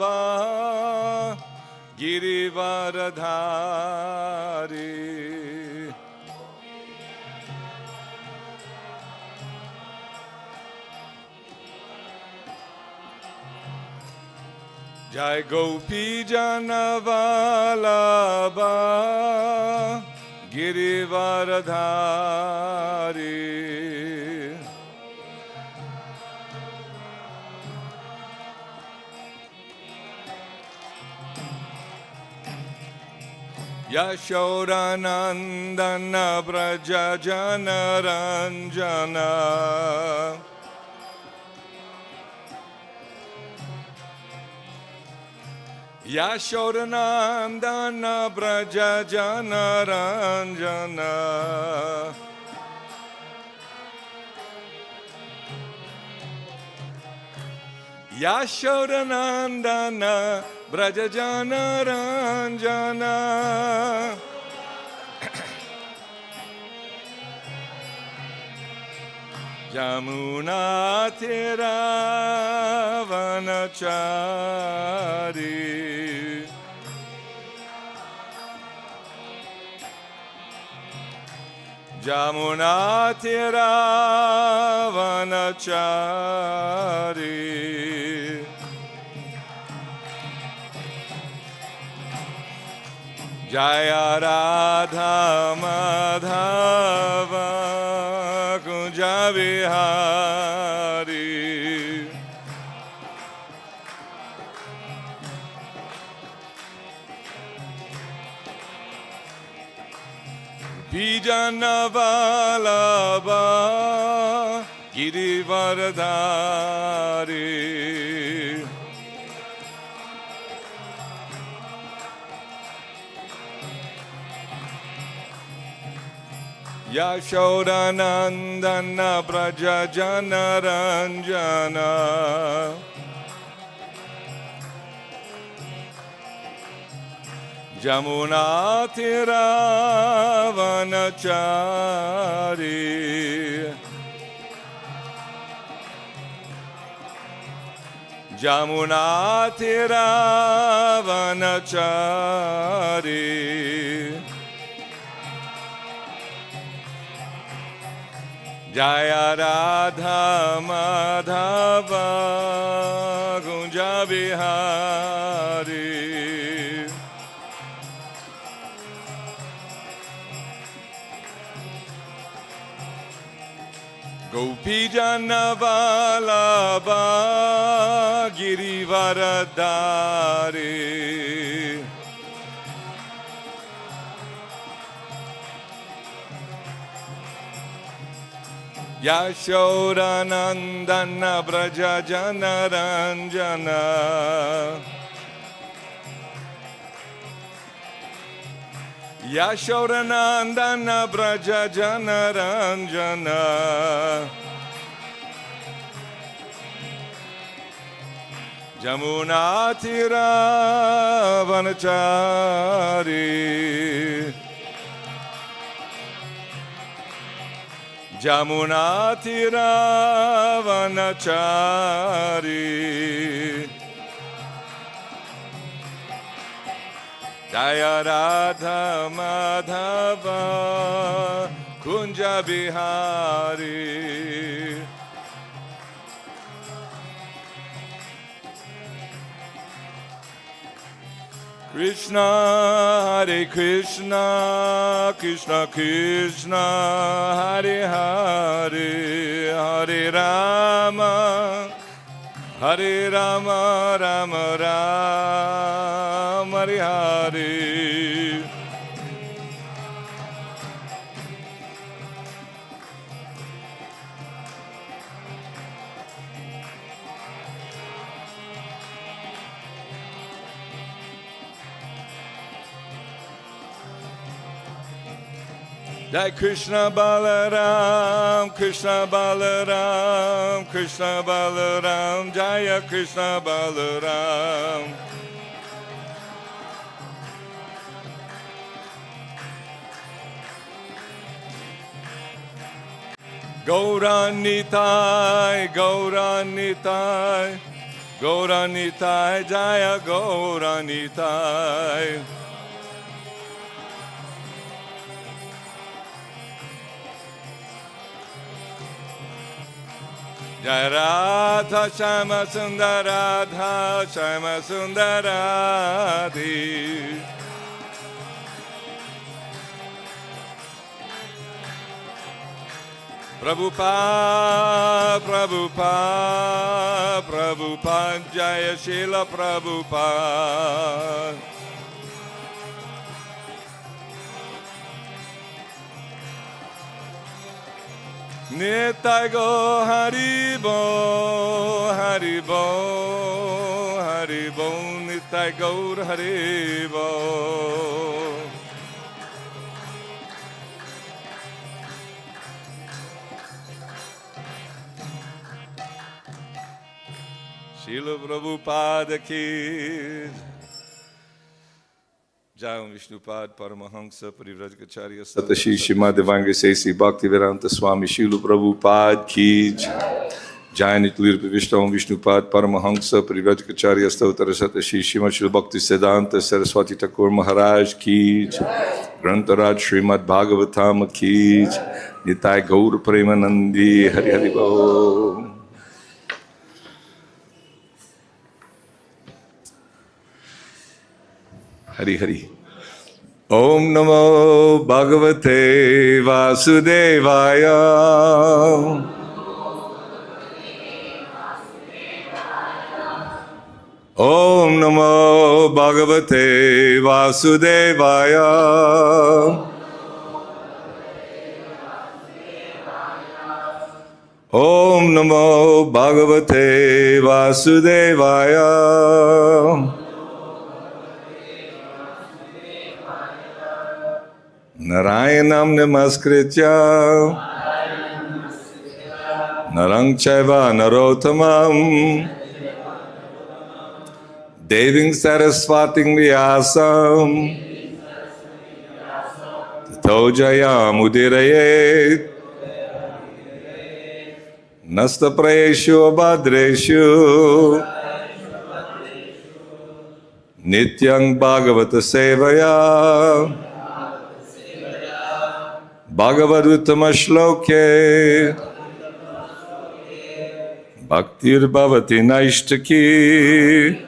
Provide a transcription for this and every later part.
Vallabha Girivaradhari. Jai Gopi Jana Vallabha Girivaradhari. Yashodanandana Braja Jana Ranjana. Yashodanandana Braja Jana Ranjana. Yashodanandana Braja Jana Ranjana. Jamuna Tira Vanachari. Jamuna Tira Vanachari. Jaya Radha Madhava Kunja Vihari. Vijana Vallabha Girivaradhari. Yashodanandana Braja Jana Ranjana. Jamuna Tira Vanachari. Jamuna Tira Vanachari. Jaya Radha Madhava Kunja Vihari. Gopi Jana Vallabha Girivaradhari. Yashodanandana Braja Jana Ranjana. Yashodanandana Braja Jana Ranjana. Jamuna Tira Vanachari. Jamuna Tira Vanachari. Jaya Radha Madhava Kunja Vihari. Krishna Hare Krishna, Krishna Krishna Hare Hare, Hare Rama, Hare Rama, Rama Rama, Hare Hare. Jai Krishna Balaram, Krishna Balaram, Krishna Balaram, Jaya Krishna Balaram. Gauranitai, Gauranitai, Gauranitai, Jaya Gauranitai. Jai Radha Shama Sundaradha Shama Sundaradi. Prabhupada, Prabhupada, Prabhupada, Jaya Srila Prabhupada. Nitai go Haribo, Haribo, Haribo, Nitai go Haribo. Srila Prabhupada ki Jai Vishnupad Paramahamsa Parivrajacharya Satashi Srimad Devanga Sesi Bhaktivedanta Swami Srila Prabhupada ki Jai Nitlir Vishnu Vishnupad Paramahamsa Parivrajacharya Satashi Srimad Srila Bhakti Siddhanta Saraswati Thakur Maharaj ki Grantaraj Srimad Bhagavatam ki Nitai Gaur Premanandi Hari Hari Bo. Hari Hari. Om Namo Bhagavate Vasudevaya. Om Namo Bhagavate Vasudevaya. Om Namo Bhagavate Vasudevaya. Narayanam namaskritya Narang chaiva narottamam Deving saraswating vyasam Tato jayam udirayet Nasta prayeshu abhadreshu Nityang bhagavata sevaya Bhagavad Uttama Shloke Bhaktir Bhavati Naishtaki.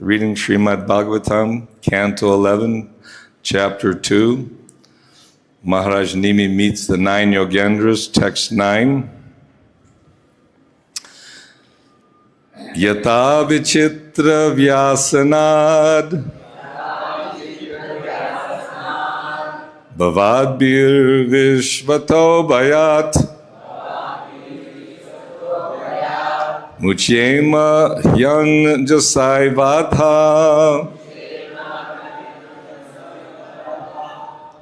Reading Srimad Bhagavatam, Canto 11, Chapter 2. Maharaj Nimi meets the 9 Yogendras, Text 9. Yata Vichitra Vyasanad Bhavadbir Vishvato Bhayat Muchyema Hyan Jasai Vatha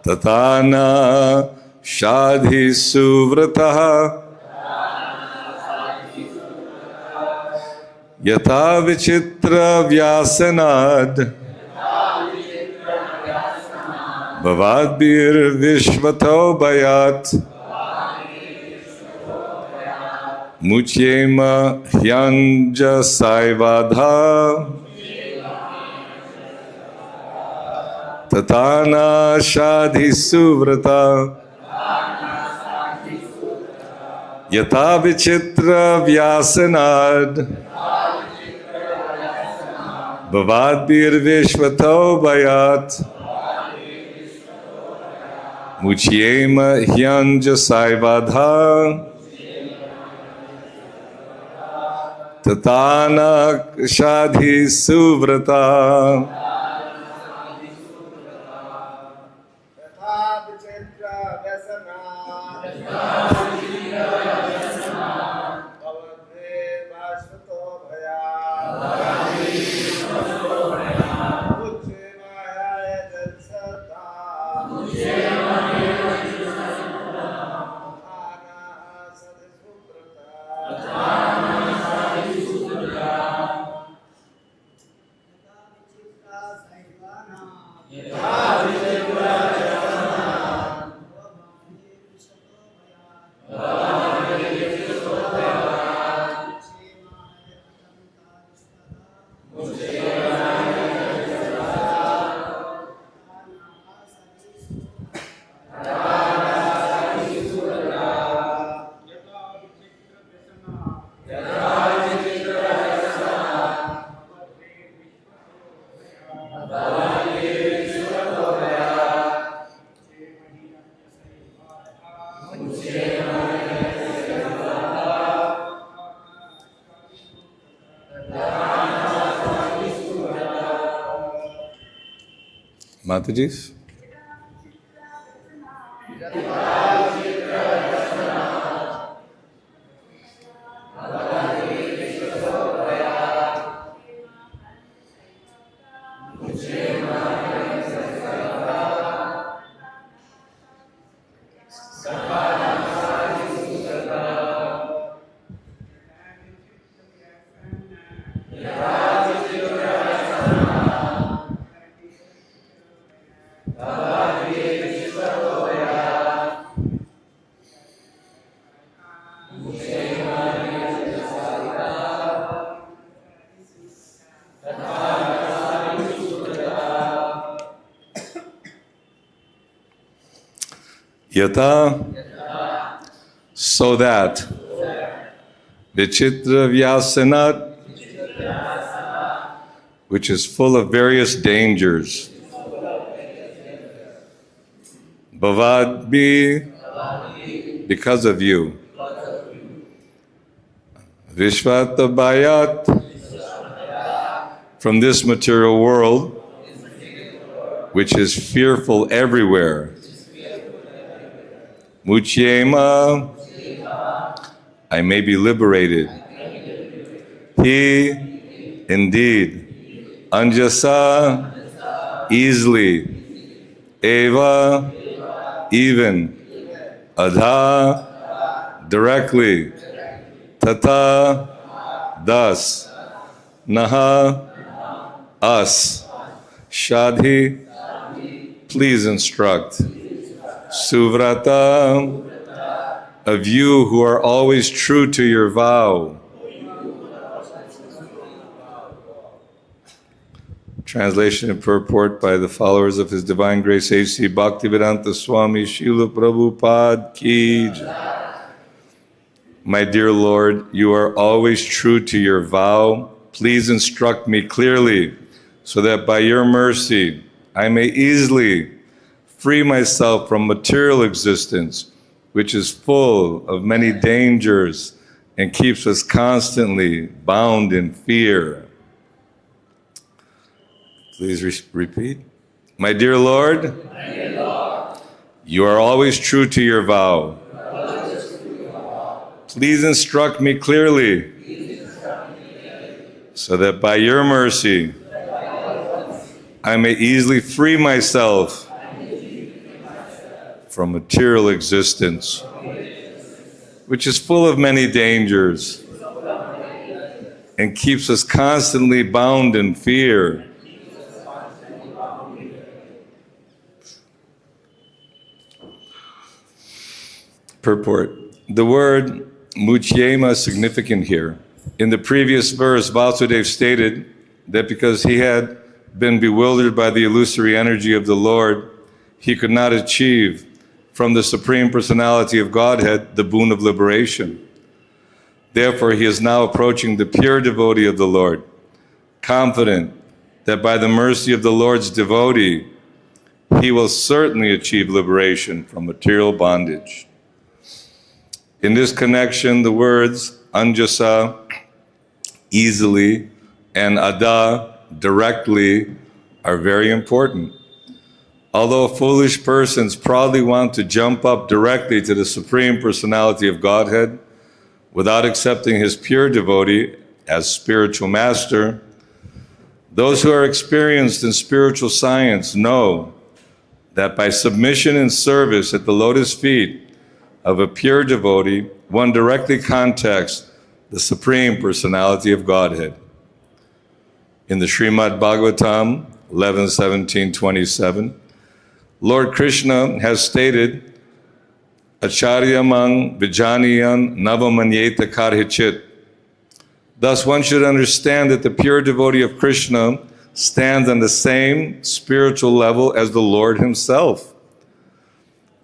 Tatana Shadhi Suvrataha Yatha Vichitra Vyasanad Bhavadbir Vishvato Bhayat Muchyema Hyanja Saivadha Tatana Shadhi Suvrata Yata Vichitra Vyasanad Bhavadbir Vishvato Bhayat Muchyema Hyanja Saivadha Tatana Shadhi Suvrata. Mataji's? Yata, so that Vichitra Vyasanat, which is full of various dangers, Bhavadbi, because of you, Vishvatabayat, from this material world, which is fearful everywhere, Muchyema, I may be liberated. He, indeed, Anjasa, easily, Eva, even, Adha, directly, Tata, thus, Naha, us, Shadhi, please instruct. Suvrata, of you who are always true to your vow. Translation and purport by the followers of His Divine Grace A.C. Bhaktivedanta Swami Srila Prabhupada Ki Jai. My dear Lord, you are always true to your vow. Please instruct me clearly so that by your mercy I may easily free myself from material existence, which is full of many dangers and keeps us constantly bound in fear. Please repeat. My dear Lord, you are always true to your vow. Please instruct me clearly so that by your mercy I may easily free myself from material existence, which is full of many dangers and keeps us constantly bound in fear. Purport. The word Muchyema is significant here. In the previous verse, Vasudeva stated that because he had been bewildered by the illusory energy of the Lord, he could not achieve from the Supreme Personality of Godhead the boon of liberation. Therefore, he is now approaching the pure devotee of the Lord, confident that by the mercy of the Lord's devotee, he will certainly achieve liberation from material bondage. In this connection, the words Anjasa, easily, and Ada, directly, are very important. Although foolish persons proudly want to jump up directly to the Supreme Personality of Godhead without accepting His pure devotee as spiritual master, those who are experienced in spiritual science know that by submission and service at the lotus feet of a pure devotee, one directly contacts the Supreme Personality of Godhead. In the Srimad Bhagavatam 11:17-27, Lord Krishna has stated, Acharyamang Vijaniyan Navamanyeta Karhichit. Thus, one should understand that the pure devotee of Krishna stands on the same spiritual level as the Lord himself.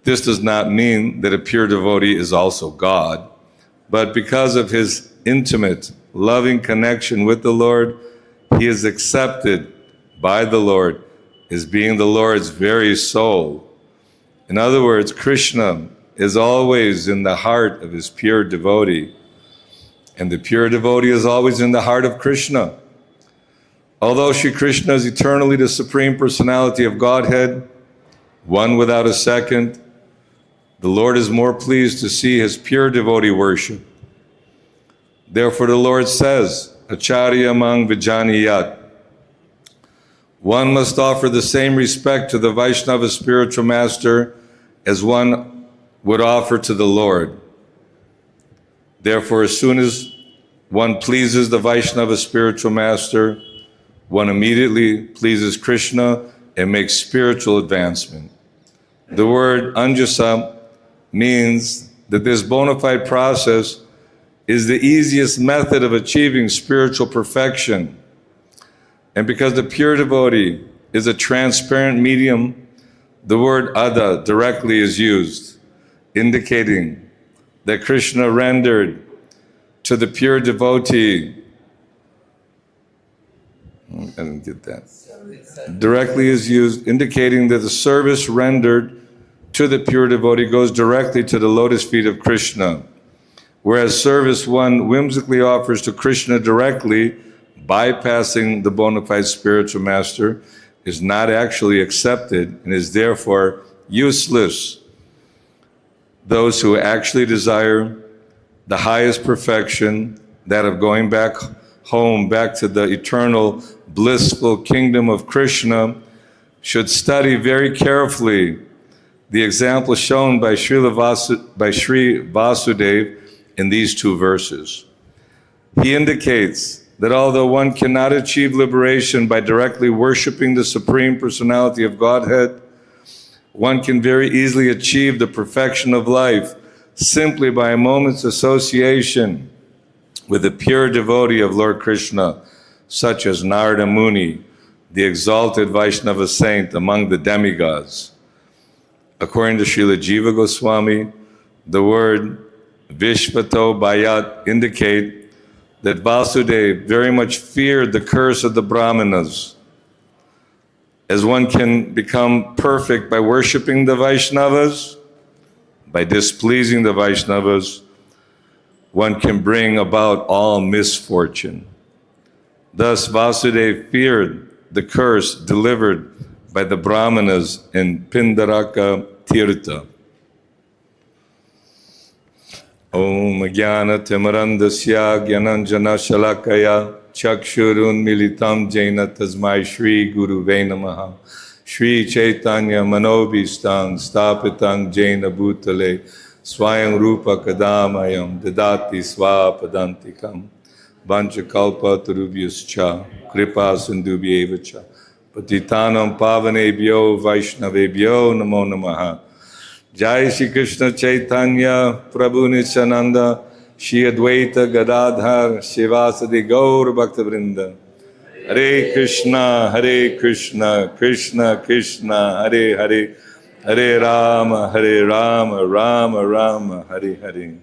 This does not mean that a pure devotee is also God, but because of his intimate, loving connection with the Lord, he is accepted by the Lord as being the Lord's very soul. In other words, Krishna is always in the heart of his pure devotee, and the pure devotee is always in the heart of Krishna. Although Shri Krishna is eternally the Supreme Personality of Godhead, one without a second, the Lord is more pleased to see his pure devotee worship. Therefore the Lord says, Acharya mang vijaniyat. One must offer the same respect to the Vaishnava spiritual master as one would offer to the Lord. Therefore, as soon as one pleases the Vaishnava spiritual master, one immediately pleases Krishna and makes spiritual advancement. The word anjasa means that this bona fide process is the easiest method of achieving spiritual perfection. And because the pure devotee is a transparent medium, the word ada directly is used, indicating that Krishna rendered to the pure devotee, I didn't get that. Directly is used, indicating that the service rendered to the pure devotee goes directly to the lotus feet of Krishna, whereas service one whimsically offers to Krishna directly, bypassing the bona fide spiritual master, is not actually accepted and is therefore useless. Those who actually desire the highest perfection, that of going back home, back to the eternal blissful kingdom of Krishna, should study very carefully the example shown by Sri Vasudeva in these two verses. He indicates that although one cannot achieve liberation by directly worshiping the Supreme Personality of Godhead, one can very easily achieve the perfection of life simply by a moment's association with a pure devotee of Lord Krishna, such as Narada Muni, the exalted Vaishnava saint among the demigods. According to Srila Jiva Goswami, the word Vishvato Bayat indicate that Vasudeva very much feared the curse of the Brahmanas. As one can become perfect by worshiping the Vaishnavas, by displeasing the Vaishnavas, one can bring about all misfortune. Thus, Vasudeva feared the curse delivered by the Brahmanas in Pindaraka Tirtha. Om Jnana Timarandasya Gyananjana Shalakaya Chakshurun Militam Jaina Tasmai Shri Guru Namaha Shri Chaitanya Manobhistang Stapitang Jaina Bhutale Swayam Rupa Kadamayam Dadati Swapadantikam Vanchakalpa Tarubhyascha Kripa Sindhubhyevacha Patitanam Pavanebhyo Vaishnavebhyo Namo Namaha. Jai Shri Krishna Chaitanya Prabhu Nityananda Shri Advaita Gadadhar Shivasadi Gaur Bhaktavrinda. Hare Krishna, Krishna Krishna, Hare Hare, Hare Rama, Rama Rama, Hare Hare.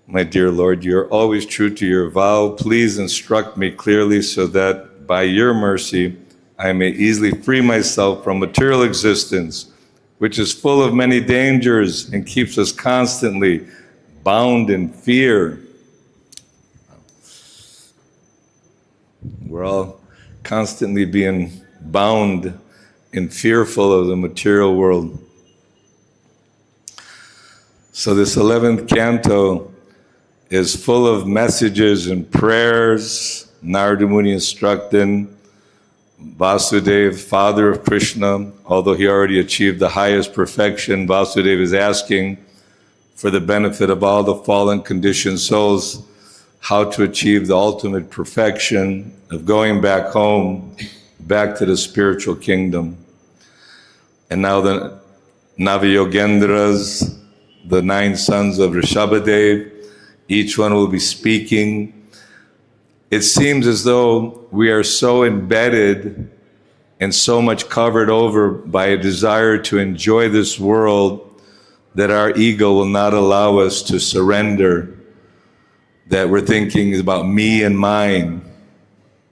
My dear Lord, you are always true to your vow. Please instruct me clearly so that by your mercy I may easily free myself from material existence, which is full of many dangers and keeps us constantly bound in fear. We're all constantly being bound and fearful of the material world. So this 11th canto is full of messages and prayers. Narada Muni instructed Vasudeva, father of Krishna, although he already achieved the highest perfection, Vasudeva is asking for the benefit of all the fallen conditioned souls how to achieve the ultimate perfection of going back home, back to the spiritual kingdom. And now the Navayogendras, the 9 sons of Rishabhadev, each one will be speaking it seems as though we are so embedded and so much covered over by a desire to enjoy this world that our ego will not allow us to surrender, that we're thinking about me and mine.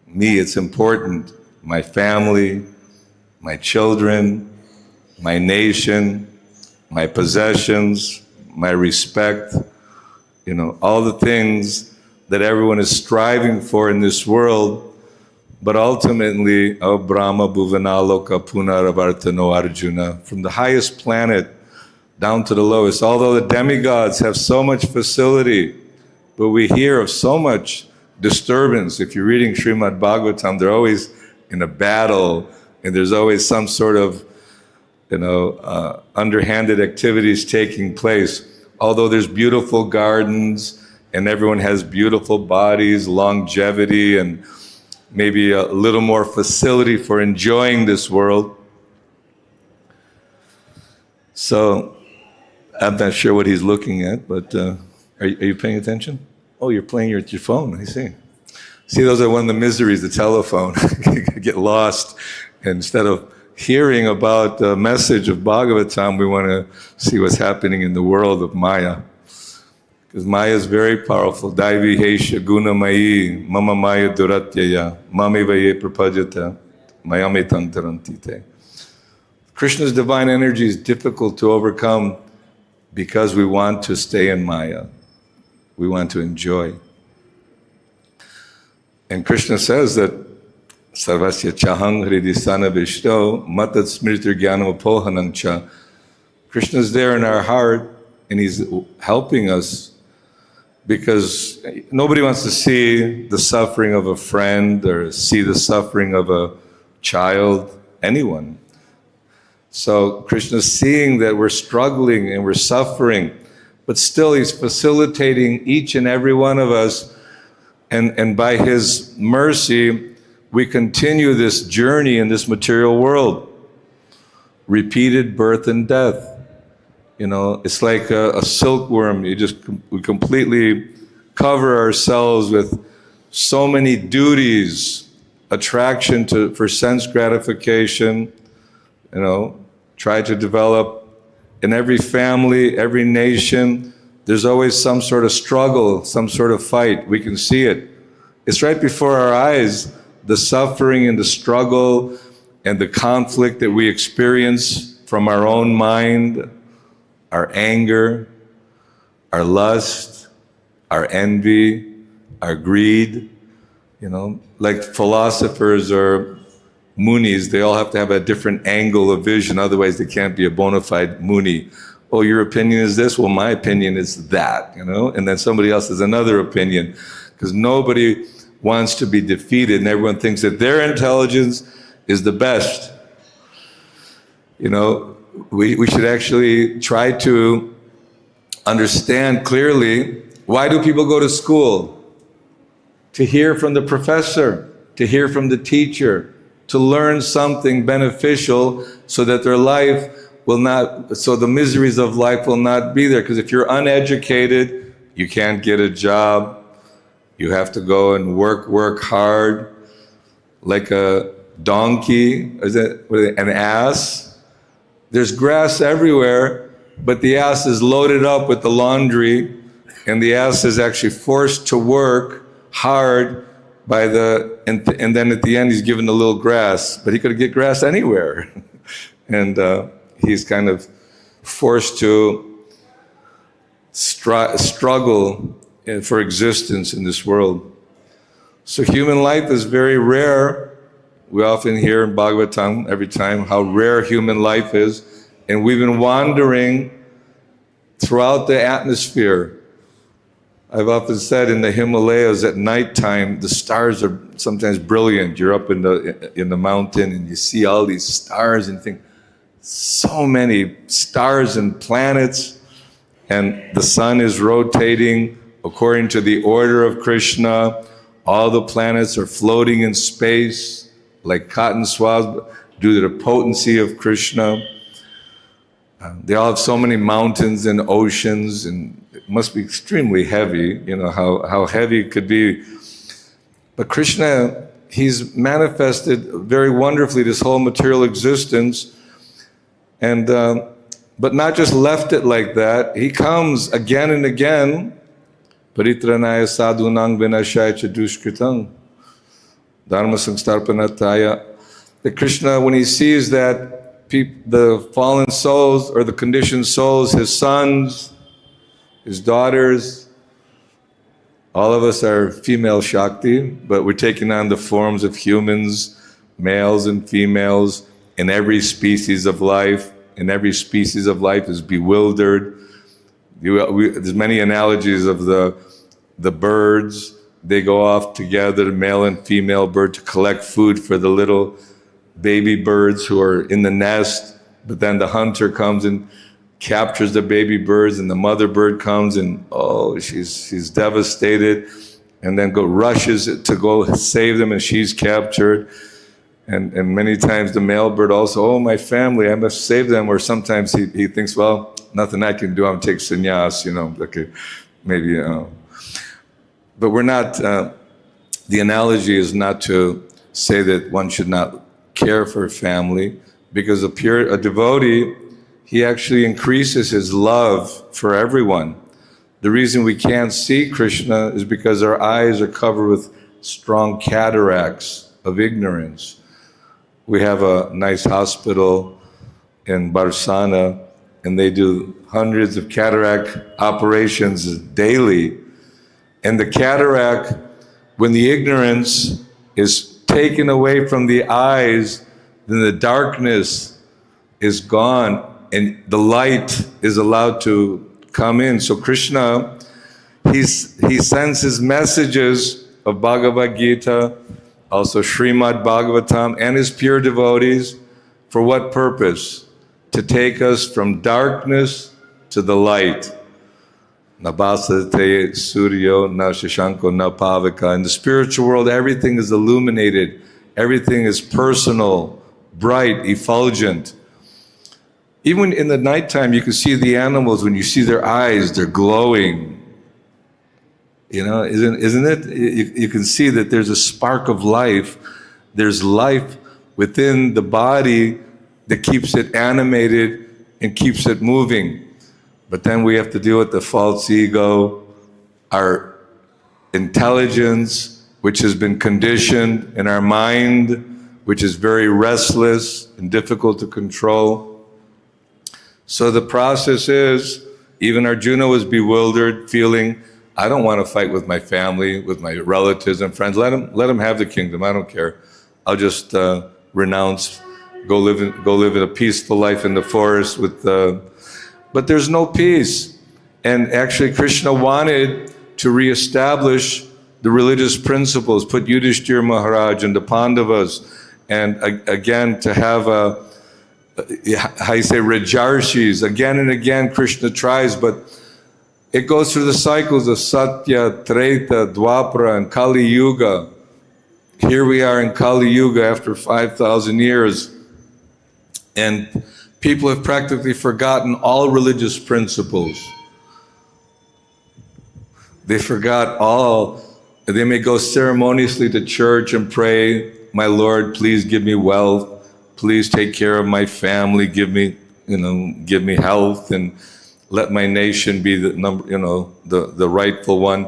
Me, it's important. My family, my children, my nation, my possessions, my respect, all the things that everyone is striving for in this world. But ultimately, O Brahma Bhuvanaloka Punaravartano Arjuna, from the highest planet down to the lowest, although the demigods have so much facility, but we hear of so much disturbance. If you're reading Srimad Bhagavatam, they're always in a battle, and there's always some sort of underhanded activities taking place. Although there's beautiful gardens and everyone has beautiful bodies, longevity, and maybe a little more facility for enjoying this world. So I'm not sure what he's looking at, but are you paying attention? Oh, you're playing your phone, I see. See, those are one of the miseries, the telephone. You get lost. And instead of hearing about the message of Bhagavatam, we want to see what's happening in the world of Maya. Because Maya is very powerful. Daivi Hesha Guna Mayi Mama Maya Duratyaya Mame Vaye Prapajata Mayame Tantarantite. Krishna's divine energy is difficult to overcome because we want to stay in Maya. We want to enjoy. And Krishna says that Sarvasya Chahang Hridisana Vishto Matat Smritir Jnanam Apohanam Cha. Krishna's there in our heart and he's helping us because nobody wants to see the suffering of a friend or see the suffering of a child, anyone. So Krishna's seeing that we're struggling and we're suffering, but still he's facilitating each and every one of us, and by his mercy we continue this journey in this material world. Repeated birth and death. It's like a silkworm. We completely cover ourselves with so many duties, attraction for sense gratification, try to develop. In every family, every nation, there's always some sort of struggle, some sort of fight. We can see it. It's right before our eyes, the suffering and the struggle and the conflict that we experience from our own mind, our anger, our lust, our envy, our greed. Like philosophers or munis, they all have to have a different angle of vision, otherwise they can't be a bona fide muni. Oh, your opinion is this? Well, my opinion is that, and then somebody else has another opinion, because nobody wants to be defeated and everyone thinks that their intelligence is the best. We should actually try to understand clearly, why do people go to school? To hear from the professor, to hear from the teacher, to learn something beneficial so that their life will not, so the miseries of life will not be there. Because if you're uneducated, you can't get a job. You have to go and work hard like a donkey, an ass. There's grass everywhere, but the ass is loaded up with the laundry, and the ass is actually forced to work hard and then at the end he's given a little grass, but he could get grass anywhere. And he's kind of forced to struggle for existence in this world. So human life is very rare. We often hear in Bhagavatam every time how rare human life is, and we've been wandering throughout the atmosphere. I've often said in the Himalayas at nighttime, the stars are sometimes brilliant. You're up in the mountain and you see all these stars and you think, so many stars and planets, and the sun is rotating according to the order of Krishna. All the planets are floating in space like cotton swabs due to the potency of Krishna. They all have so many mountains and oceans, and it must be extremely heavy, how heavy it could be. But Krishna, he's manifested very wonderfully this whole material existence, and but not just left it like that. He comes again and again. Paritranaya sadhunang vinashaya cha dushkritam dharma sangstarpanataya. That Krishna, when he sees that the fallen souls or the conditioned souls, his sons, his daughters, all of us are female Shakti, but we're taking on the forms of humans, males and females, in every species of life. And every species of life is bewildered. There's many analogies of the birds. They go off together, male and female bird, to collect food for the little baby birds who are in the nest. But then the hunter comes and captures the baby birds, and the mother bird comes and she's devastated, and then rushes to go save them, and she's captured. And many times the male bird also, my family, I must save them. Or sometimes he thinks, well, nothing I can do, I'm take sannyas, okay, maybe. But we're not, the analogy is not to say that one should not care for family, because a devotee, he actually increases his love for everyone. The reason we can't see Krishna is because our eyes are covered with strong cataracts of ignorance. We have a nice hospital in Barsana, and they do hundreds of cataract operations daily. And the cataract, when the ignorance is taken away from the eyes, then the darkness is gone and the light is allowed to come in. So Krishna, he sends his messages of Bhagavad Gita, also Srimad Bhagavatam, and his pure devotees. For what purpose? To take us from darkness to the light. Na basate suryo, na shashanko, na pavika. In the spiritual world, everything is illuminated. Everything is personal, bright, effulgent. Even in the nighttime, you can see the animals. When you see their eyes, they're glowing. Isn't it? You can see that there's a spark of life. There's life within the body that keeps it animated and keeps it moving. But then we have to deal with the false ego, our intelligence, which has been conditioned, and our mind, which is very restless and difficult to control. So the process is, even Arjuna was bewildered, feeling, I don't want to fight with my family, with my relatives and friends. Let them have the kingdom. I don't care. I'll just renounce, go live in a peaceful life in the forest with. But there's no peace, and actually Krishna wanted to reestablish the religious principles, put Yudhishthira Maharaj and the Pandavas, and again to have Rajarshis. Again and again Krishna tries, but it goes through the cycles of Satya, Treta, Dwapara, and Kali Yuga. Here we are in Kali Yuga after 5,000 years, and people have practically forgotten all religious principles. They forgot all. They may go ceremoniously to church and pray, my Lord, please give me wealth. Please take care of my family. Give me health, and let my nation be the rightful one.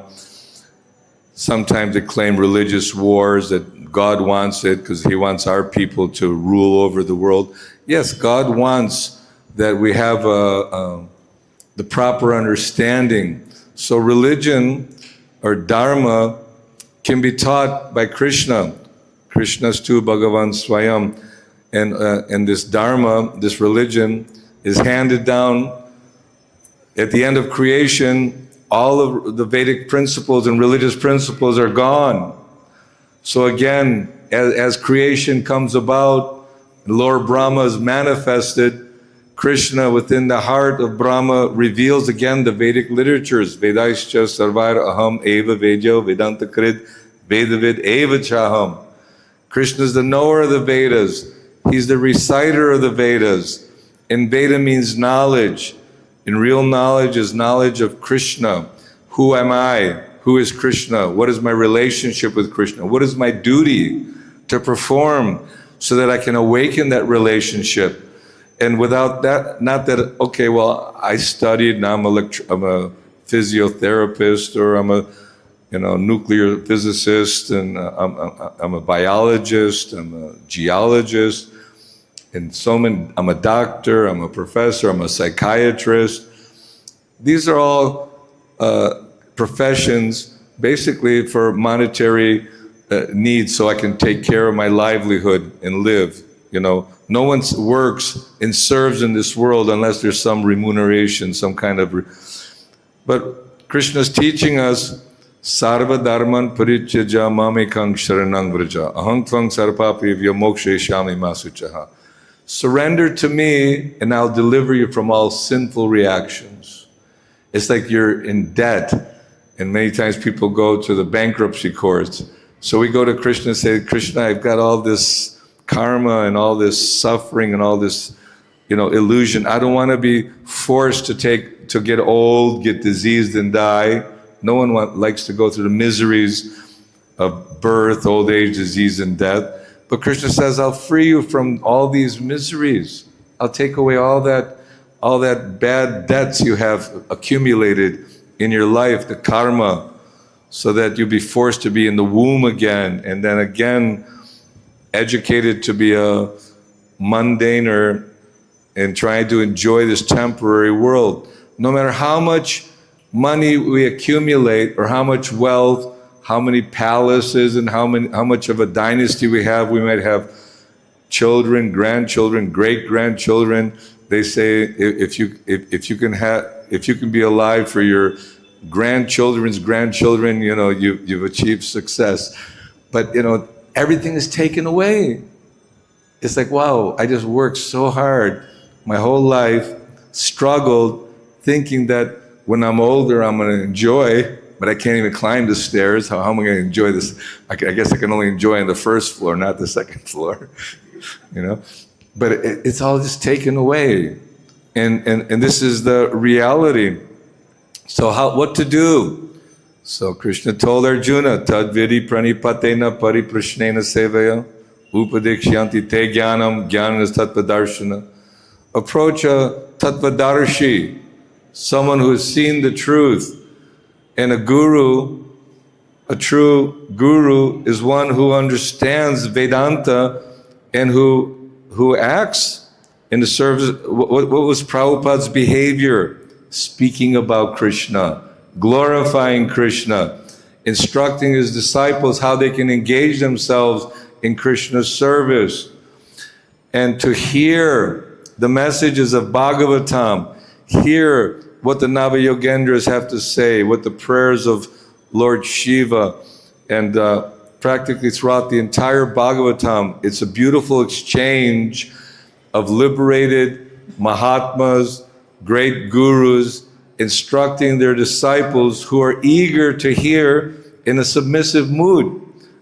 Sometimes they claim religious wars, that God wants it because he wants our people to rule over the world. Yes, God wants that we have the proper understanding. So religion or dharma can be taught by Krishna. Krishna's tu Bhagavan Swayam. And this dharma, this religion, is handed down. At the end of creation, all of the Vedic principles and religious principles are gone. So again, as creation comes about, Lord Brahma is manifested, Krishna within the heart of Brahma reveals again the Vedic literatures. Vedaischa sarvar aham eva vedyo vedanta krid vedavid eva chaham. Krishna is the knower of the Vedas. He's the reciter of the Vedas. And Veda means knowledge. And real knowledge is knowledge of Krishna. Who am I? Who is Krishna? What is my relationship with Krishna? What is my duty to perform so that I can awaken that relationship? And without that, not that, okay, well, I studied, now I'm a physiotherapist, or I'm a nuclear physicist, and I'm a biologist, I'm a geologist, and I'm a doctor, I'm a professor, I'm a psychiatrist. These are all professions basically for monetary needs, so I can take care of my livelihood and live. No one works and serves in this world unless there's some remuneration, some kind of... But Krishna's teaching us, Sarva dharman parityaja mamekang sharanang vraja aham tvang sarpapi vyamokshayashami masuchaha. Surrender to me and I'll deliver you from all sinful reactions. It's like you're in debt, and many times people go to the bankruptcy courts. So we go to Krishna and say, Krishna, I've got all this karma and all this suffering and all this, illusion. I don't want to be forced to get old, get diseased, and die. No one likes to go through the miseries of birth, old age, disease, and death. But Krishna says, I'll free you from all these miseries. I'll take away all that bad debts you have accumulated in your life, the karma, so that you'll be forced to be in the womb again, and then again educated to be a mundaner and trying to enjoy this temporary world. No matter how much money we accumulate, or how much wealth, how many palaces, and how much of a dynasty we have, we might have children, grandchildren, great-grandchildren. They say if you can be alive for your grandchildren's grandchildren, you've achieved success. But everything is taken away. It's like, wow, I just worked so hard my whole life, struggled, thinking that when I'm older I'm going to enjoy, but I can't even climb the stairs. How am I going to enjoy this? I guess I can only enjoy on the first floor, not the second floor. But it's all just taken away, and this is the reality. So what to do? So Krishna told Arjuna, Tad vidi pranipatena pariprashnena sevaya upadikshyanti te jnanam jnanas tattvadarshana. Approach a tattvadarshi, someone who has seen the truth. And a true guru is one who understands Vedanta and who acts in the service. What was Prabhupada's behavior? Speaking about Krishna, glorifying Krishna, instructing his disciples how they can engage themselves in Krishna's service. And to hear the messages of Bhagavatam, hear what the Navayogendras have to say, what the prayers of Lord Shiva, and practically throughout the entire Bhagavatam, it's a beautiful exchange of liberated Mahatmas, great gurus, instructing their disciples who are eager to hear in a submissive mood.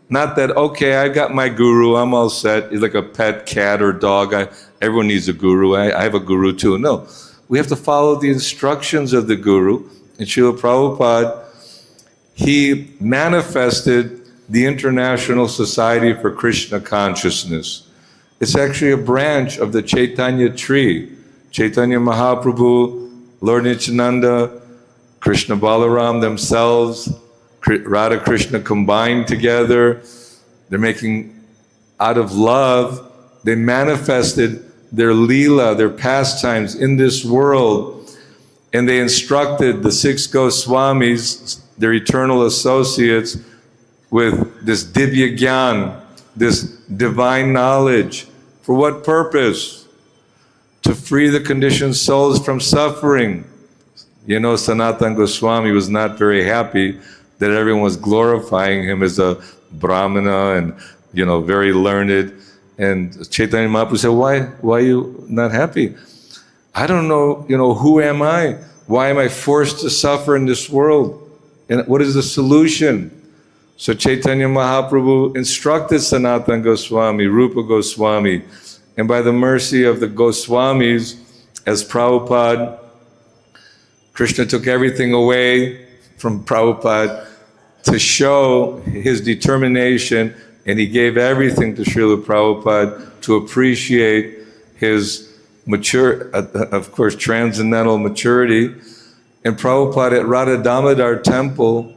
Not that, okay, I got my guru, I'm all set. It's like a pet cat or dog. Everyone needs a guru. I have a guru too. No, we have to follow the instructions of the guru. And Srila Prabhupada, he manifested the International Society for Krishna Consciousness. It's actually a branch of the Chaitanya tree. Chaitanya Mahaprabhu, Lord Nityananda, Krishna Balaram themselves, Radha Krishna combined together. They're making, out of love, they manifested their leela, their pastimes in this world. And they instructed the 6 Goswamis, their eternal associates, with this divya gyan, this divine knowledge. For what purpose? To free the conditioned souls from suffering. Sanatana Goswami was not very happy that everyone was glorifying him as a brahmana and, very learned. And Chaitanya Mahaprabhu said, why are you not happy? I don't know, who am I? Why am I forced to suffer in this world? And what is the solution? So Chaitanya Mahaprabhu instructed Sanatana Goswami, Rupa Goswami, and by the mercy of the Goswamis, as Prabhupada, Krishna took everything away from Prabhupada. to show his determination, and he gave everything to Srila Prabhupada to appreciate his mature, of course, transcendental maturity. And Prabhupada at Radha Damodar temple,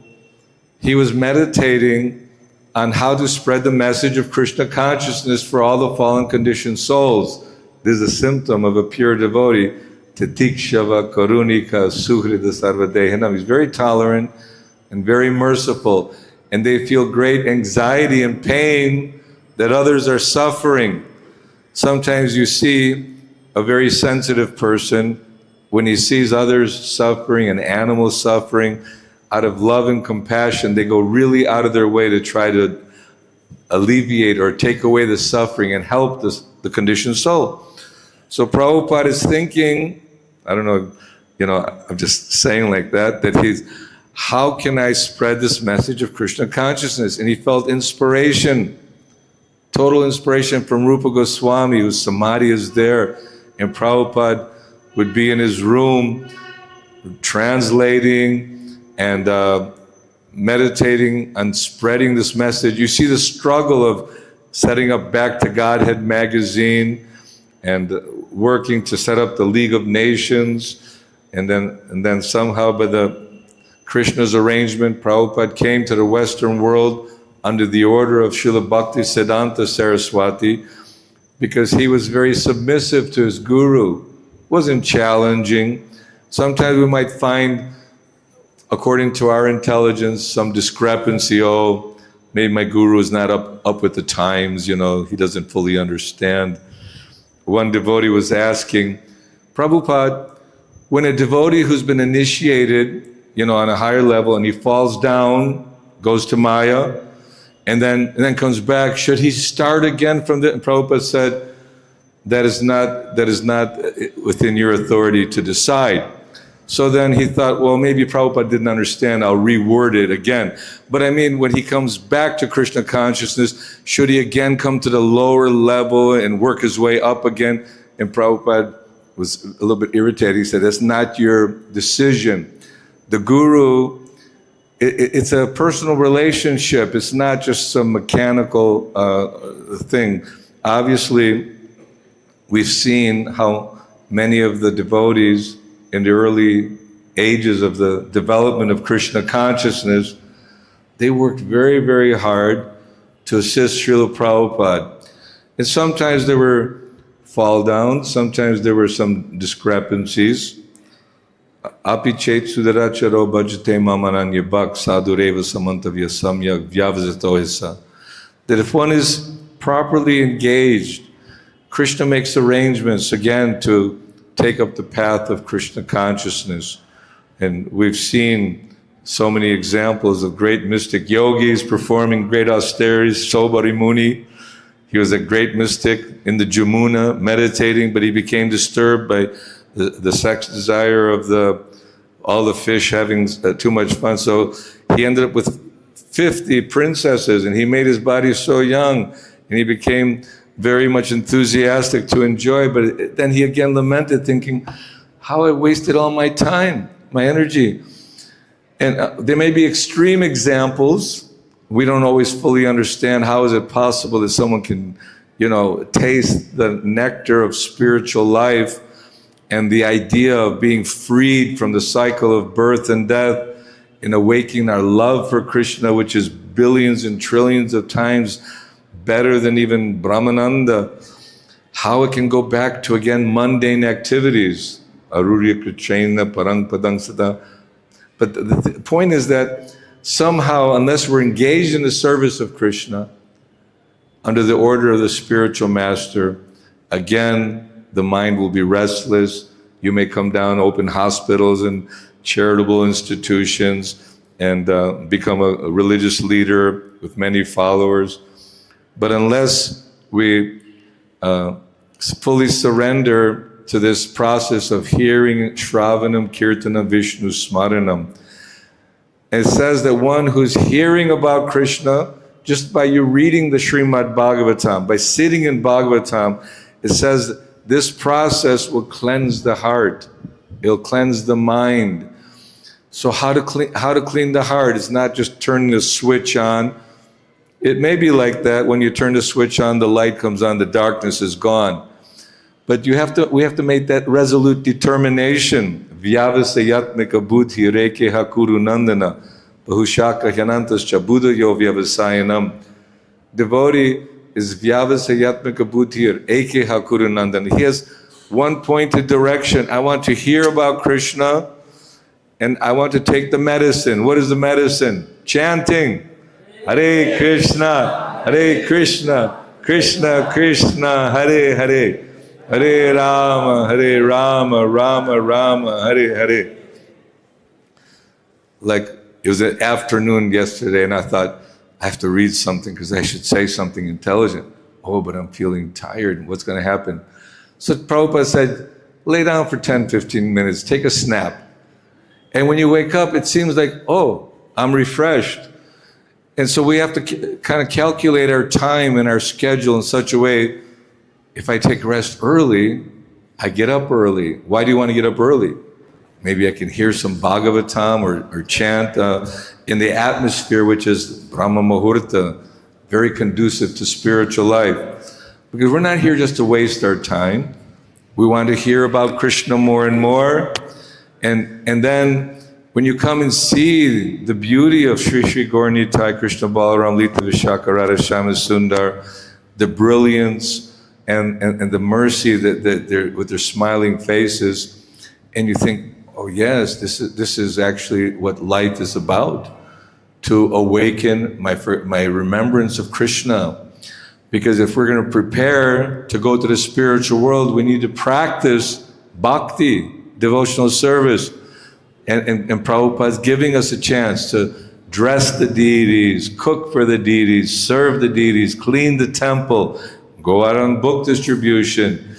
he was meditating on how to spread the message of Krishna consciousness for all the fallen conditioned souls. This is a symptom of a pure devotee. Titikshava karunika suhrida sarvadehanam. He's very tolerant and very merciful. And they feel great anxiety and pain that others are suffering. Sometimes you see a very sensitive person, when he sees others suffering and animals suffering, out of love and compassion, they go really out of their way to try to alleviate or take away the suffering and help the conditioned soul. So Prabhupada is thinking, I don't know, I'm just saying like that how can I spread this message of Krishna consciousness? And he felt inspiration, total inspiration from Rupa Goswami, whose samadhi is there. And Prabhupada would be in his room translating and meditating on spreading this message. You see the struggle of setting up Back to Godhead magazine and working to set up the League of Nations. And then somehow by the Krishna's arrangement, Prabhupada came to the Western world under the order of Srila Bhakti Siddhanta Saraswati, because he was very submissive to his guru, wasn't challenging. Sometimes we might find, according to our intelligence, some discrepancy. Oh, maybe my guru is not up with the times, he doesn't fully understand. One devotee was asking, Prabhupada, when a devotee who's been initiated, on a higher level, and he falls down, goes to Maya, and then comes back, should he start again from the? And Prabhupada said, that is not within your authority to decide. So then he thought, well, maybe Prabhupada didn't understand, I'll reword it again. But I mean, when he comes back to Krishna consciousness, should he again come to the lower level and work his way up again? And Prabhupada was a little bit irritated. He said, that's not your decision. The guru, it's a personal relationship. It's not just some mechanical thing. Obviously, we've seen how many of the devotees in the early ages of the development of Krishna consciousness, they worked very, very hard to assist Srila Prabhupada. And sometimes there were fall downs, sometimes there were some discrepancies. Api chet sudaracharo bhajate mamananya bhak sadhureva samantavya samyak vyavasito hisa. That if one is properly engaged, Krishna makes arrangements again to take up the path of Krishna consciousness. And we've seen so many examples of great mystic yogis performing great austerities. Sobari Muni, he was a great mystic in the Jamuna, meditating, but he became disturbed by the sex desire of all the fish having too much fun. So he ended up with 50 princesses, and he made his body so young, and he became very much enthusiastic to enjoy. But then he again lamented, thinking, how I wasted all my time, my energy. And there may be extreme examples. We don't always fully understand how is it possible that someone can, taste the nectar of spiritual life and the idea of being freed from the cycle of birth and death and awakening our love for Krishna, which is billions and trillions of times better than even Brahmananda, how it can go back to, again, mundane activities. Arurya Krichena Parang Padang Sada. But the point is that somehow, unless we're engaged in the service of Krishna, under the order of the spiritual master, again, the mind will be restless. You may come down, open hospitals and charitable institutions, and become a religious leader with many followers. But unless we fully surrender to this process of hearing Shravanam, Kirtanam, Vishnu, Smaranam, it says that one who's hearing about Krishna, just by you reading the Srimad Bhagavatam, by sitting in Bhagavatam, it says this process will cleanse the heart. It'll cleanse the mind. So how to clean the heart is not just turning the switch on. It may be like that. When you turn the switch on, the light comes on, the darkness is gone. But we have to make that resolute determination. Vyavasayatmika buddhi reke hakuru nandana bahushaka hyanantas chabuddha yo vyavasayanam. Devotee is vyavasayatmika buddhi eke hakuru nandana. He has one pointed direction. I want to hear about Krishna, and I want to take the medicine. What is the medicine? Chanting. Hare Krishna, Krishna Krishna, Hare Hare, Hare Rama, Rama Rama, Hare Hare. Like, it was an afternoon yesterday, and I thought, I have to read something because I should say something intelligent. Oh, but I'm feeling tired. What's going to happen? So Prabhupada said, lay down for 10, 15 minutes, take a snap. And when you wake up, it seems like, oh, I'm refreshed. And so we have to kind of calculate our time and our schedule in such a way, if I take rest early, I get up early. Why do you want to get up early? Maybe I can hear some Bhagavatam or chant in the atmosphere, which is Brahma Muhurta, very conducive to spiritual life. Because we're not here just to waste our time. We want to hear about Krishna more and more. And then when you come and see the beauty of Sri Sri Gaur Nitai, Krishna Balaram, Lita Vishaka, Radha Shama Sundar, the brilliance and the mercy that they're, with their smiling faces, and you think, oh yes, this is actually what life is about, to awaken my remembrance of Krishna. Because if we're going to prepare to go to the spiritual world, we need to practice bhakti, devotional service. And Prabhupada's giving us a chance to dress the deities, cook for the deities, serve the deities, clean the temple, go out on book distribution,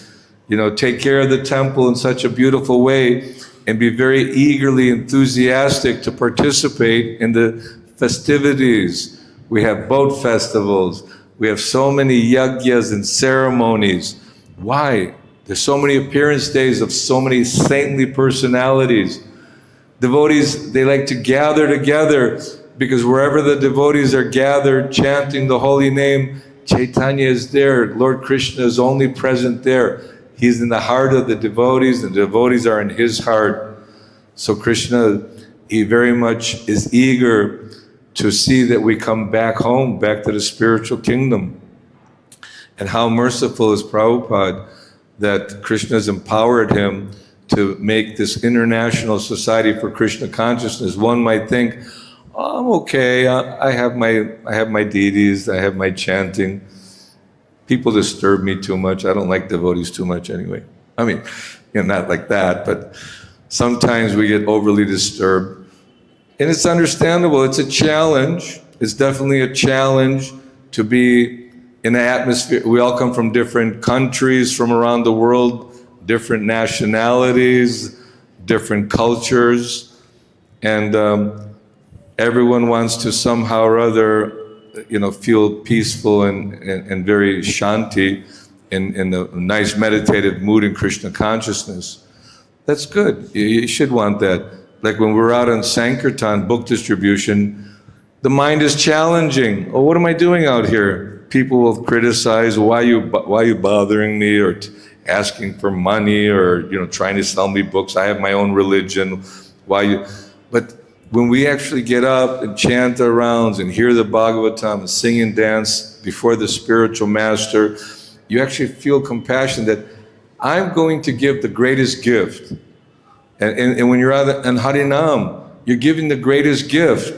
take care of the temple in such a beautiful way, and be very eagerly enthusiastic to participate in the festivities. We have boat festivals. We have so many yagyas and ceremonies. Why? There's so many appearance days of so many saintly personalities. Devotees, they like to gather together because wherever the devotees are gathered chanting the holy name, Chaitanya is there. Lord Krishna is only present there. He's in the heart of the devotees, and the devotees are in his heart. So Krishna, he very much is eager to see that we come back home, back to the spiritual kingdom. And how merciful is Prabhupada that Krishna has empowered him to make this international society for Krishna consciousness. One might think, oh, I'm okay, I have my deities, I have my chanting. People disturb me too much. I don't like devotees too much anyway. I mean, not like that, but sometimes we get overly disturbed. And it's understandable, it's a challenge. It's definitely a challenge to be in an atmosphere. We all come from different countries from around the world, different nationalities, different cultures, and everyone wants to somehow or other, feel peaceful and very shanti in a nice meditative mood in Krishna consciousness. That's good. You should want that. Like when we're out on Sankirtan book distribution, the mind is challenging. Oh, what am I doing out here? People will criticize, why are you bothering me, or asking for money, or trying to sell me books. I have my own religion. But when we actually get up and chant our rounds and hear the Bhagavatam and sing and dance before the spiritual master, you actually feel compassion that I'm going to give the greatest gift. And when you're out in Harinam, you're giving the greatest gift.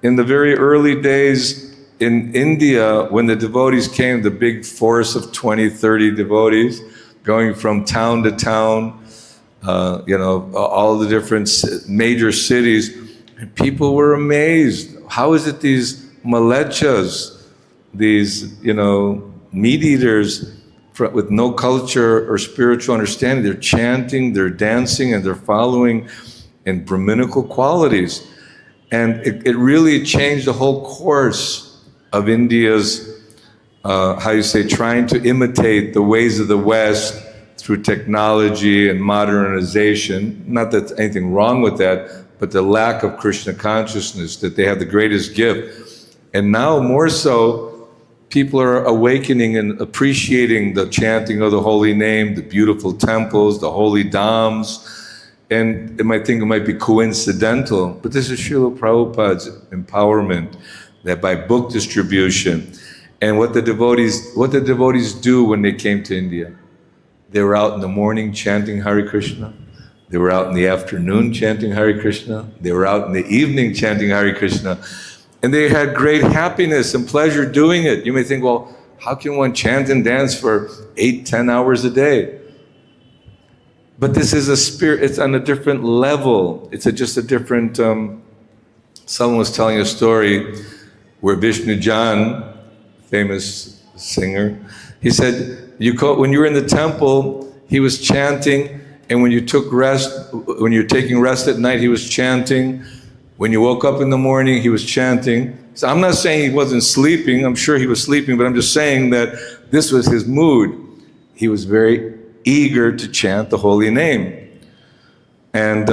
In the very early days in India, when the devotees came, the big force of 20, 30 devotees, going from town to town, all the different major cities, and people were amazed. How is it these malechas, these, meat eaters, with no culture or spiritual understanding, they're chanting, they're dancing, and they're following in Brahminical qualities. And it really changed the whole course of India's, trying to imitate the ways of the West through technology and modernization. Not that there's anything wrong with that, but the lack of Krishna consciousness, that they have the greatest gift. And now more so, people are awakening and appreciating the chanting of the holy name, the beautiful temples, the holy dhams. And it might think it might be coincidental, but this is Srila Prabhupada's empowerment, that by book distribution, and what the devotees do when they came to India. They were out in the morning chanting Hare Krishna. They were out in the afternoon chanting Hare Krishna. They were out in the evening chanting Hare Krishna. And they had great happiness and pleasure doing it. You may think, well, how can one chant and dance for 8-10 hours a day? But this is a spirit, it's on a different level. It's just a different, someone was telling a story where Vishnu Jan, famous singer, he said, when you were in the temple, he was chanting, and when you took rest, when you're taking rest at night, he was chanting. When you woke up in the morning, he was chanting. So I'm not saying he wasn't sleeping, I'm sure he was sleeping, but I'm just saying that this was his mood. He was very eager to chant the holy name. And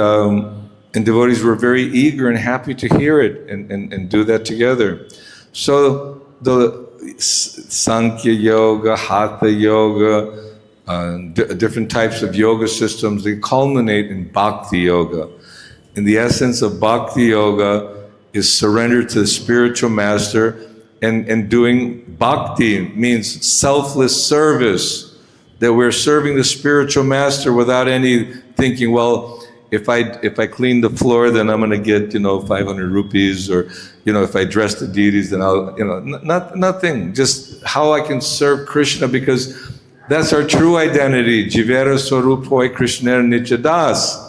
devotees were very eager and happy to hear it and do that together. So the Sankhya Yoga, Hatha Yoga, different types of yoga systems, they culminate in Bhakti Yoga. And the essence of Bhakti Yoga is surrender to the spiritual master, and doing Bhakti means selfless service, that we're serving the spiritual master without any thinking, well, if I clean the floor, then I'm going to get, 500 rupees, or, if I dress the deities, then I'll, nothing. Just how I can serve Krishna, because that's our true identity. Jivera Swarupoi Krishna Nichadas.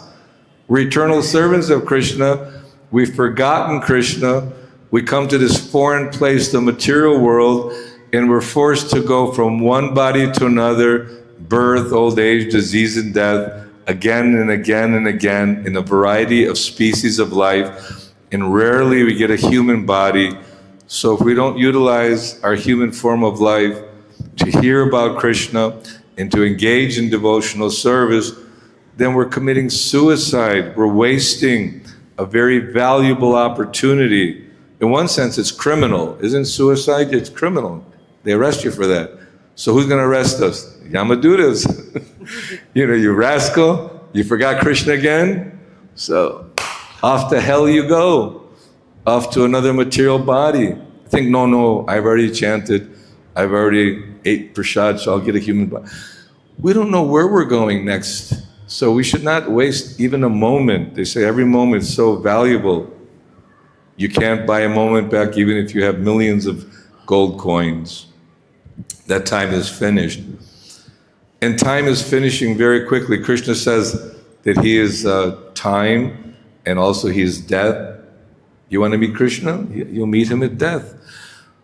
We're eternal servants of Krishna. We've forgotten Krishna. We come to this foreign place, the material world, and we're forced to go from one body to another, birth, old age, disease, and death, again and again and again, in a variety of species of life, and rarely we get a human body. So if we don't utilize our human form of life to hear about Krishna and to engage in devotional service, then we're committing suicide. We're wasting a very valuable opportunity. In one sense, it's criminal. Isn't suicide? It's criminal. They arrest you for that. So who's going to arrest us? Yamadutas. You rascal, you forgot Krishna again? So off to hell you go, off to another material body. Think, no, I've already chanted, I've already ate prasad, so I'll get a human body. We don't know where we're going next, so we should not waste even a moment. They say every moment is so valuable. You can't buy a moment back even if you have millions of gold coins. That time is finished. And time is finishing very quickly. Krishna says that he is time, and also he is death. You want to meet Krishna? You'll meet him at death.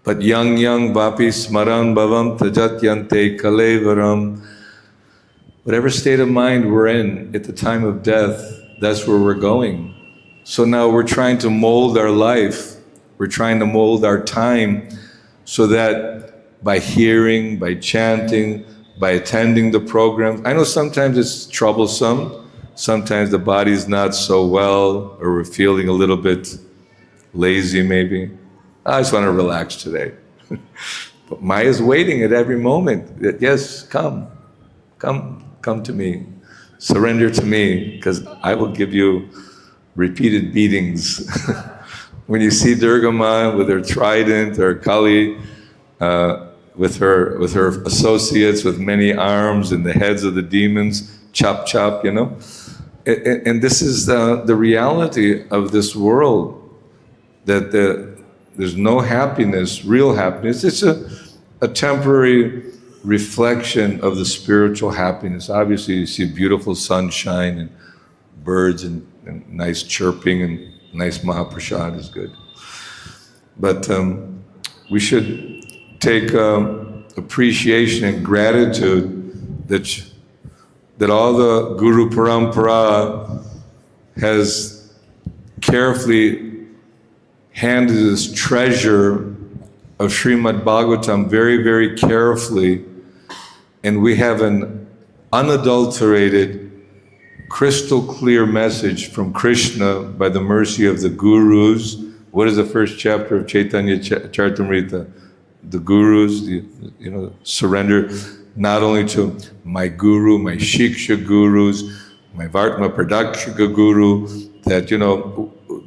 But young vapi smaran bhavam tajat yante kalevaram. Whatever state of mind we're in at the time of death, that's where we're going. So now we're trying to mold our life. We're trying to mold our time so that by hearing, by chanting, by attending the programs. I know sometimes it's troublesome. Sometimes the body's not so well, or we're feeling a little bit lazy maybe. I just want to relax today. But Maya's waiting at every moment. That, yes, come to me. Surrender to me, because I will give you repeated beatings. When you see Durga Ma with her trident, or Kali, with her associates with many arms and the heads of the demons, chop, And this is the reality of this world, that there's no happiness, real happiness. It's a temporary reflection of the spiritual happiness. Obviously, you see beautiful sunshine and birds and nice chirping, and nice Mahaprasad is good. But we should take appreciation and gratitude that all the Guru Parampara has carefully handed this treasure of Srimad Bhagavatam very, very carefully, and we have an unadulterated, crystal clear message from Krishna by the mercy of the gurus. What is the first chapter of Chaitanya Charitamrita? The gurus, surrender not only to my guru, my shiksha gurus, my Vartma Pradakshika guru, that,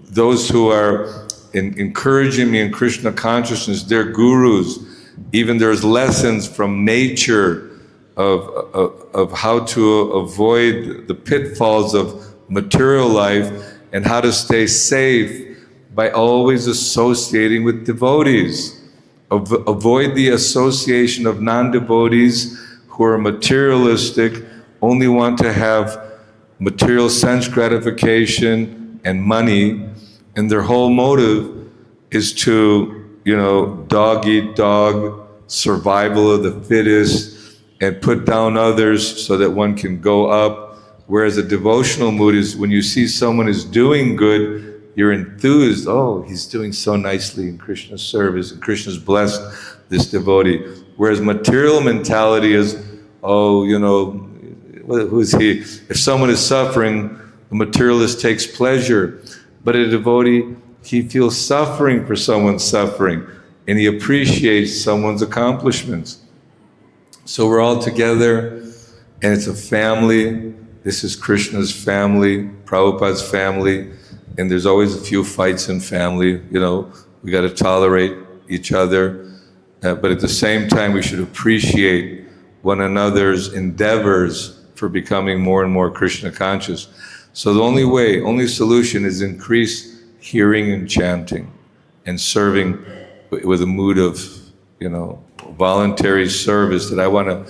those who are encouraging me in Krishna consciousness, they're gurus. Even there's lessons from nature of how to avoid the pitfalls of material life and how to stay safe by always associating with devotees. Avoid the association of non-devotees who are materialistic, only want to have material sense gratification and money, and their whole motive is to, dog eat dog, survival of the fittest, and put down others so that one can go up. Whereas a devotional mood is when you see someone is doing good, you're enthused. Oh, he's doing so nicely in Krishna's service, and Krishna's blessed this devotee. Whereas material mentality is, who's he? If someone is suffering, the materialist takes pleasure. But a devotee, he feels suffering for someone's suffering, and he appreciates someone's accomplishments. So we're all together, and it's a family. This is Krishna's family, Prabhupada's family, and there's always a few fights in family. We got to tolerate each other, but at the same time, we should appreciate one another's endeavors for becoming more and more Krishna conscious. So the only solution is increase hearing and chanting, and serving with a mood of, voluntary service, that I want to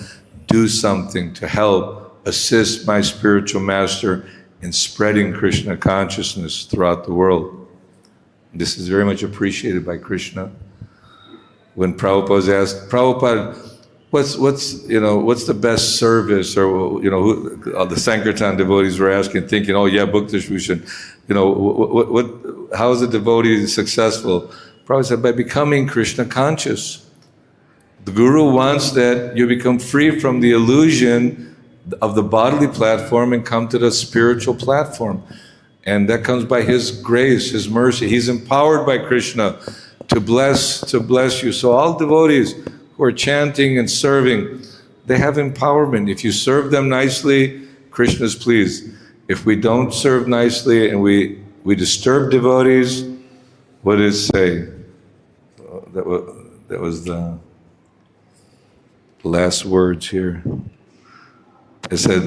do something to help assist my spiritual master in spreading Krishna consciousness throughout the world. This is very much appreciated by Krishna. When Prabhupada was asked, Prabhupada, what's the best service, or the Sankirtan devotees were asking, thinking, book distribution, how is a devotee successful? Prabhupada said, by becoming Krishna conscious. The Guru wants that you become free from the illusion of the bodily platform and come to the spiritual platform. And that comes by His grace, His mercy. He's empowered by Krishna to bless you. So all devotees who are chanting and serving, they have empowerment. If you serve them nicely, Krishna is pleased. If we don't serve nicely and we disturb devotees, what did it say? That was the last words here. It said,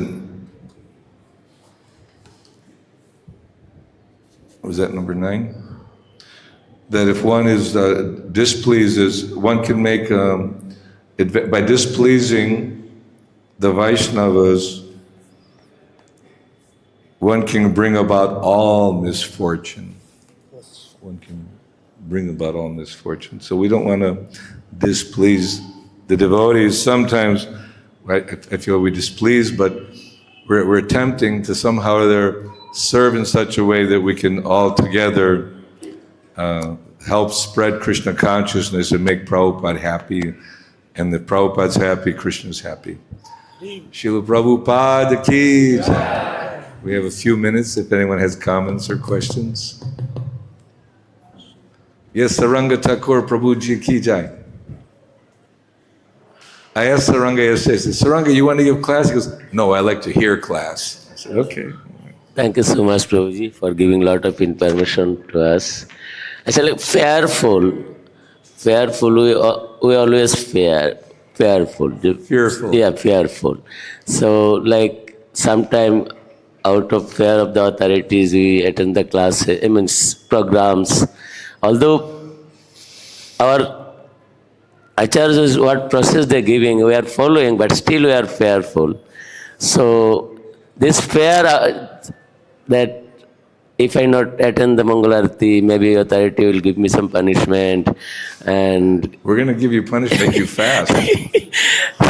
was that number 9? That if one is displeases, one can make, by displeasing the Vaishnavas, one can bring about all misfortune. One can bring about all misfortune. So we don't want to displease the devotees. Sometimes I feel we displease, but we're attempting to somehow serve in such a way that we can all together help spread Krishna consciousness and make Prabhupada happy. And if Prabhupada's happy, Krishna's happy. Srila Prabhupada ki jai. We have a few minutes if anyone has comments or questions. Yes, Saranga Thakur Prabhuji ki jai. I asked Saranga yesterday, I said, Saranga, you want to give class? He goes, no, I like to hear class. I said, okay. Thank you so much, Prabhuji, for giving a lot of information to us. Actually, fearful, we always fearful. Fearful. Yeah, fearful. So, sometime out of fear of the authorities, we attend the classes, programs. Although our acharyas, what process they're giving, we are following, but still we are fearful. So, this fear that if I not attend the Mangalarti, maybe authority will give me some punishment, and we're going to give you punishment, make you fast.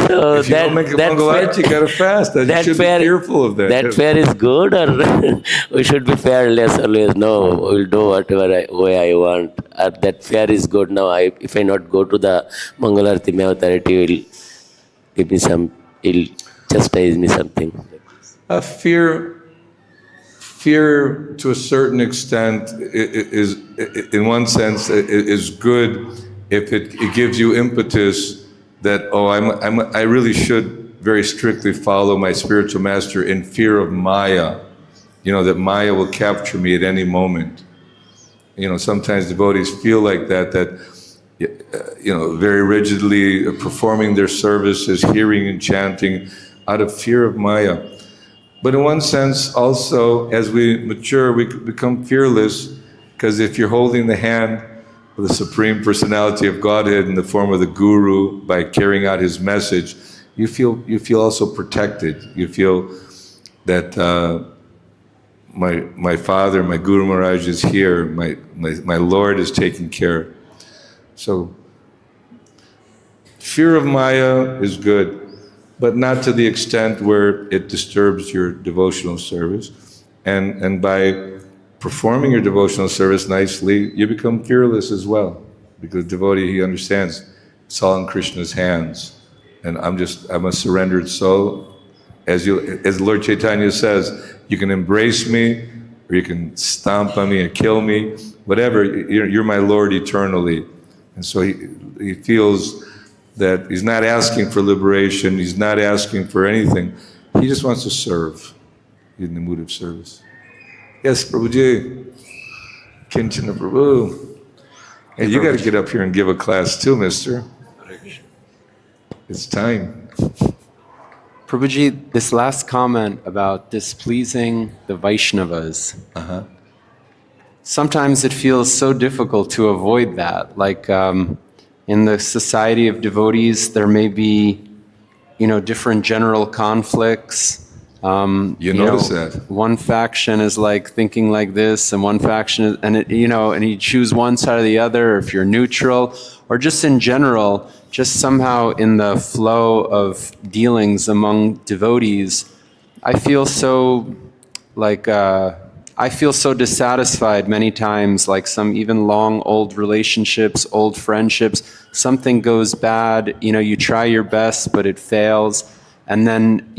So if you don't make a Mangalarti, you got to fast. You should be fearful of that. That fear is good, or we should be fearless always? No, we'll do whatever way I want. That fear is good. Now, if I not go to the Mangalarti, my authority will give me some, will chastise me something. Fear fear, to a certain extent, is in one sense is good if it gives you impetus that I really should very strictly follow my spiritual master in fear of Maya. That Maya will capture me at any moment. Sometimes devotees feel like that very rigidly performing their services, hearing and chanting out of fear of Maya. But in one sense, also, as we mature, we become fearless, because if you're holding the hand of the Supreme Personality of Godhead in the form of the Guru by carrying out his message, you feel also protected. You feel that my father, my Guru Maharaj is here, my Lord is taking care. So fear of Maya is good, but not to the extent where it disturbs your devotional service. And by performing your devotional service nicely, you become fearless as well, because devotee, he understands it's all in Krishna's hands, and I'm a surrendered soul. As Lord Chaitanya says, you can embrace me, or you can stomp on me and kill me, whatever. You're my Lord eternally. And so he feels that he's not asking for liberation, he's not asking for anything. He just wants to serve. He's in the mood of service. Yes, Prabhuji. Kinchana Prabhu. Hey, you got to get up here and give a class too, mister. It's time. Prabhuji, this last comment about displeasing the Vaishnavas. Sometimes it feels so difficult to avoid that. Like in the society of devotees, there may be, different general conflicts. You notice that one faction is like thinking like this, and one faction is, and you choose one side or the other. Or if you're neutral, or just in general, just somehow in the flow of dealings among devotees, I feel so dissatisfied many times. Like some even long old relationships, old friendships, something goes bad. You try your best, but it fails. And then,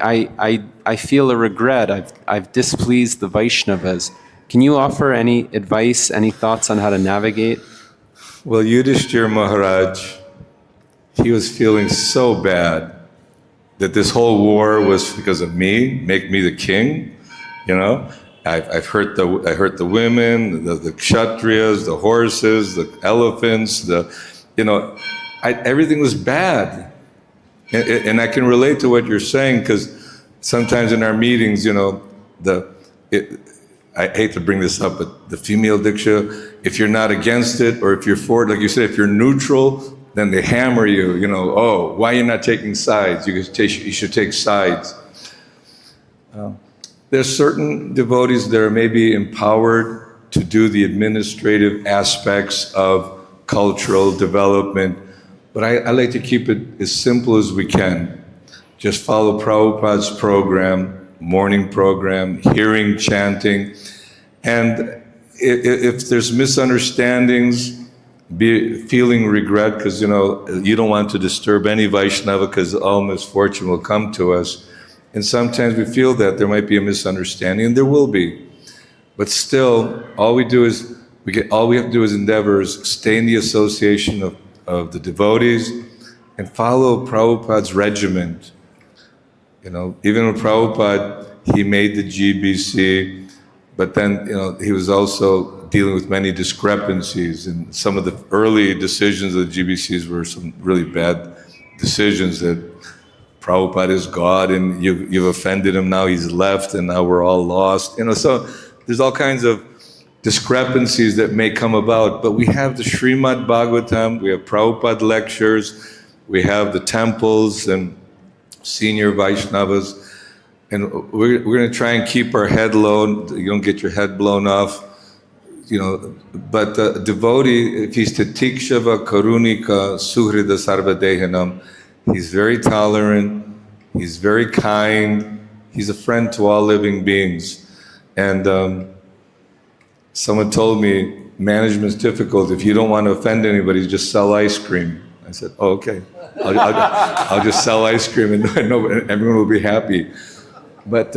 I feel a regret. I've displeased the Vaishnavas. Can you offer any advice, any thoughts on how to navigate? Well, Yudhishthira Maharaj, he was feeling so bad that this whole war was because of me, make me the king. I've hurt the women, the kshatriyas, the horses, the elephants, everything was bad. And I can relate to what you're saying, because sometimes in our meetings, I hate to bring this up, but the female diksha, if you're not against it, or if you're for it, like you said, if you're neutral, then they hammer you, why are you not taking sides? You should take sides. There's certain devotees that are maybe empowered to do the administrative aspects of cultural development, but I like to keep it as simple as we can. Just follow Prabhupada's program, morning program, hearing, chanting, and if there's misunderstandings, feeling regret, because you don't want to disturb any Vaishnava, because all misfortune will come to us. And sometimes we feel that there might be a misunderstanding, and there will be. But still, all we have to do is endeavor is stay in the association of the devotees and follow Prabhupada's regiment. Even with Prabhupada, he made the GBC, but then he was also dealing with many discrepancies, and some of the early decisions of the GBCs were some really bad decisions that Prabhupada is God, and you've offended him, now he's left, and now we're all lost. So there's all kinds of discrepancies that may come about, but we have the Srimad Bhagavatam, we have Prabhupada lectures, we have the temples and senior Vaishnavas, and we're going to try and keep our head low. You don't get your head blown off, but the devotee, if he's Tatikshava Karunika Suhrida Sarvadehanam, he's very tolerant, he's very kind, he's a friend to all living beings. And someone told me, management's difficult. If you don't want to offend anybody, just sell ice cream. I said, oh, okay. I'll just sell ice cream and everyone will be happy. But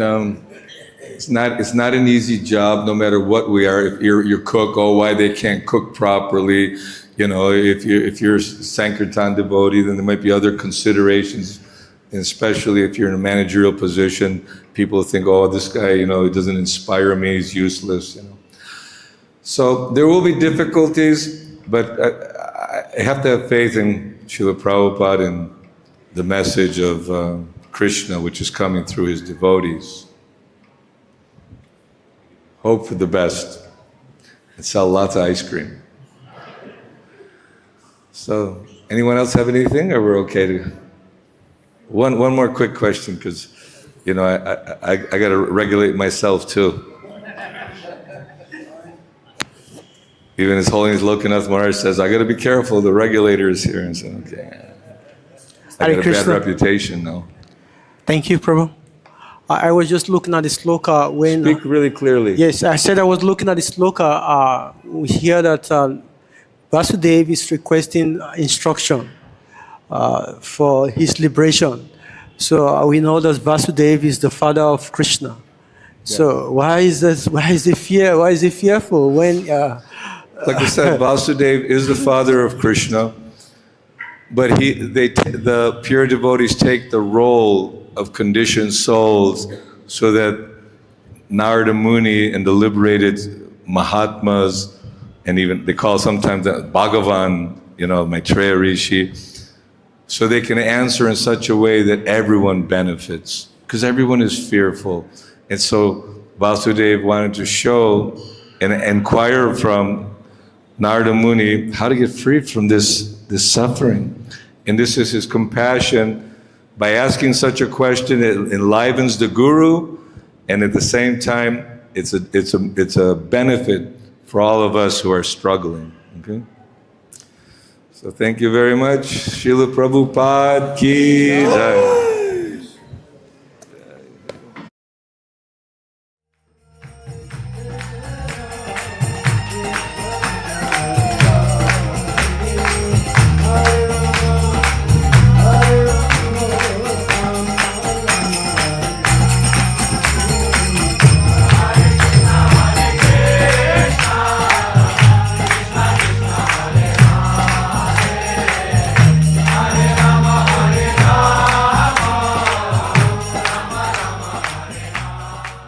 It's not an easy job, no matter what we are. If you're cook, oh, why they can't cook properly? You know, if you're Sankirtan devotee, then there might be other considerations, and especially if you're in a managerial position, people think, oh, this guy, you know, he doesn't inspire me, he's useless, you know. So there will be difficulties, but I have to have faith in Srila Prabhupada and the message of Krishna, which is coming through his devotees. Hope for the best and sell lots of ice cream. So, anyone else have anything, or we're okay to? One more quick question, because, you know, I got to regulate myself too. Even His Holiness Lokanath Maharaj says, I got to be careful, the regulator is here. And so, okay. I got a bad reputation now. Thank you, Prabhu. I was just looking at the sloka when... Speak really clearly. Yes, I said I was looking at the sloka. We hear that Vasudeva is requesting instruction for his liberation. So we know that Vasudeva is the father of Krishna. Yeah. So why is this? Why is he fear? Why is he fearful when? Like I said, Vasudeva is the father of Krishna, but the pure devotees take the role of conditioned souls, so that Narada Muni and the liberated Mahatmas, and even they call sometimes Bhagavan, you know, Maitreya Rishi, so they can answer in such a way that everyone benefits, because everyone is fearful. And so Vasudeva wanted to show and inquire from Narada Muni how to get free from this suffering. And this is his compassion. By asking such a question, it enlivens the guru, and at the same time, it's a benefit for all of us who are struggling. Okay. So thank you very much. Srila Prabhupada ki jai.